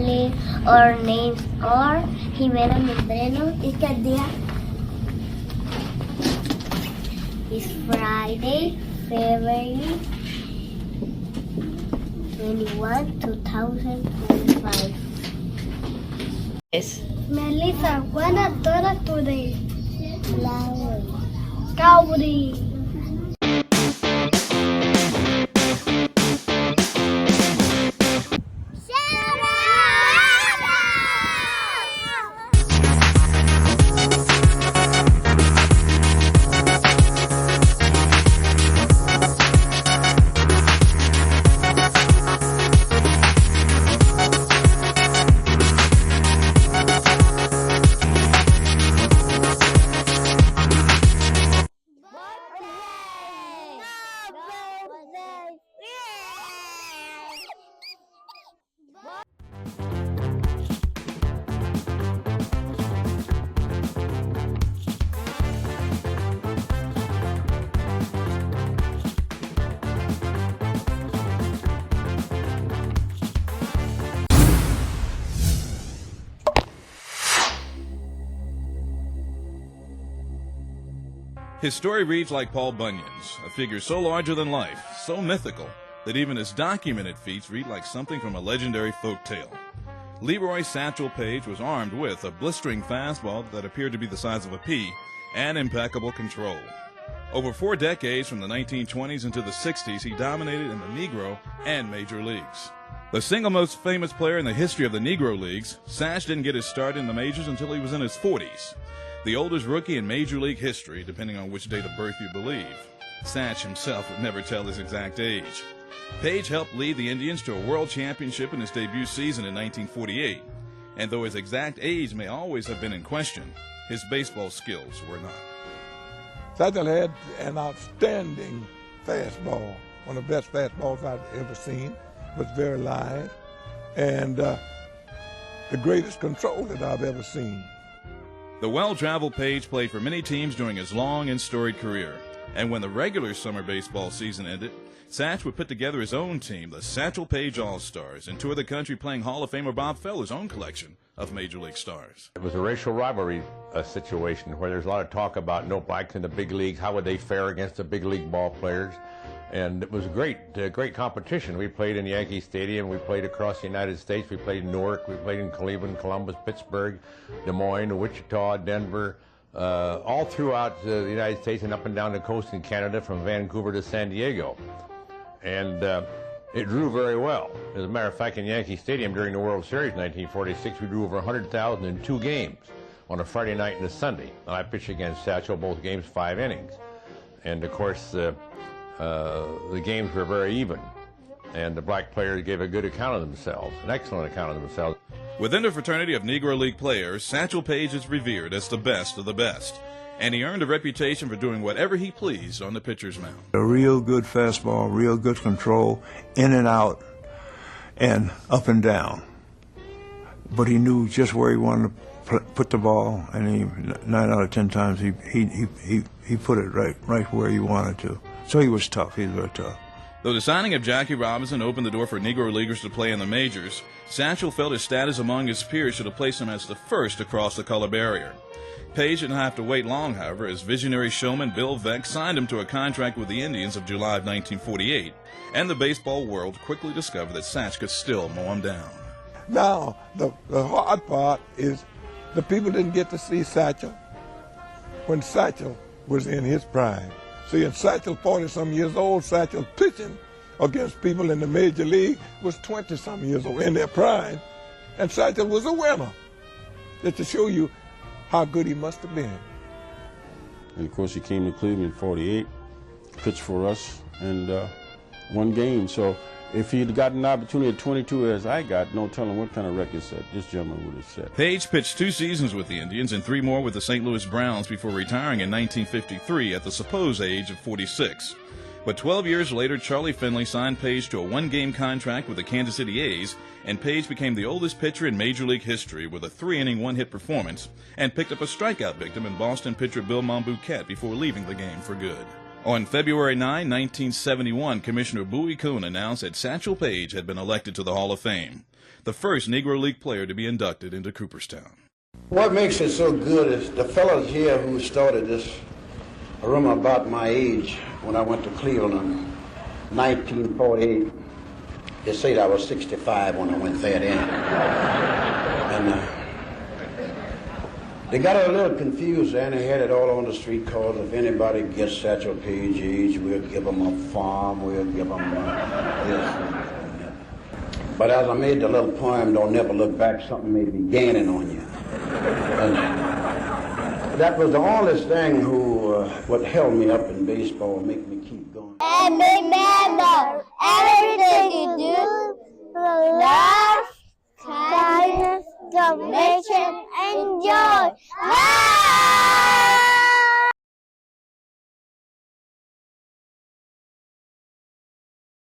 family. Our names are Jimena Membreno. Este día is Friday, February 21, 2025. Yes. Melissa, when I done it today, Flower. Calvary. His story reads like Paul Bunyan's, a figure so larger than life, so mythical, that even his documented feats read like something from a legendary folk tale. Leroy Satchel Paige was armed with a blistering fastball that appeared to be the size of a pea and impeccable control. Over 4 decades, from the 1920s into the 60s, he dominated in the Negro and Major Leagues. The single most famous player in the history of the Negro Leagues, Satch didn't get his start in the majors until he was in his 40s. The oldest rookie in Major League history, depending on which date of birth you believe. Satch himself would never tell his exact age. Paige helped lead the Indians to a world championship in his debut season in 1948, and though his exact age may always have been in question, his baseball skills were not. Satchel had an outstanding fastball, one of the best fastballs I've ever seen. Was very live, and the greatest control that I've ever seen. The well-traveled Paige played for many teams during his long and storied career, and when the regular summer baseball season ended, Satch would put together his own team, the Satchel Paige All-Stars, and tour the country playing Hall of Famer Bob Feller's own collection of Major League stars. It was a racial rivalry situation where there's a lot of talk about no blacks in the big leagues, how would they fare against the big league ball players. And it was a great competition. We played in Yankee Stadium, we played across the United States, we played in Newark, we played in Cleveland, Columbus, Pittsburgh, Des Moines, Wichita, Denver, all throughout the United States and up and down the coast in Canada from Vancouver to San Diego. And it drew very well. As a matter of fact, in Yankee Stadium during the World Series in 1946, we drew over 100,000 in 2 games on a Friday night and a Sunday. And I pitched against Satchel, both games 5 innings. And of course, the games were very even, and the black players gave a good account of themselves, an excellent account of themselves. Within the fraternity of Negro League players, Satchel Paige is revered as the best of the best, and he earned a reputation for doing whatever he pleased on the pitcher's mound. A real good fastball, real good control, in and out, and up and down. But he knew just where he wanted to put the ball, and 9 out of 10 times he put it right where he wanted to. So he was tough. He was very tough. Though the signing of Jackie Robinson opened the door for Negro Leaguers to play in the majors, Satchel felt his status among his peers should have placed him as the first to cross the color barrier. Paige didn't have to wait long, however, as visionary showman Bill Veeck signed him to a contract with the Indians of July of 1948, and the baseball world quickly discovered that Satch could still mow him down. Now, the hard part is the people didn't get to see Satchel when Satchel was in his prime. See, in Satchel, 40-some years old, Satchel pitching against people in the major league was 20-some years old in their prime, and Satchel was a winner. Just to show you how good he must have been. And of course, he came to Cleveland in '48, pitched for us, and won games. So if he'd gotten an opportunity at 22 as I got, no telling what kind of record set this gentleman would have set. Paige pitched 2 seasons with the Indians and 3 more with the St. Louis Browns before retiring in 1953 at the supposed age of 46. But 12 years later, Charlie Finley signed Paige to a 1-game contract with the Kansas City A's, and Paige became the oldest pitcher in Major League history with a 3-inning 1-hit performance and picked up a strikeout victim in Boston pitcher Bill Monbouquette before leaving the game for good. On February 9, 1971, Commissioner Bowie Kuhn announced that Satchel Paige had been elected to the Hall of Fame, the first Negro League player to be inducted into Cooperstown. What makes it so good is the fellows here who started this room about my age when I went to Cleveland in 1948. They said I was 65 when I went there then. And they got a little confused and they had it all on the street called, if anybody gets Satchel Paige age, we'll give them a farm, we'll give them this. But as I made the little poem, Don't Never Look Back, something may be gaining on you. And that was the only thing what held me up in baseball, make me keep going. And remember, everything you do, love, kindness, donation, and joy.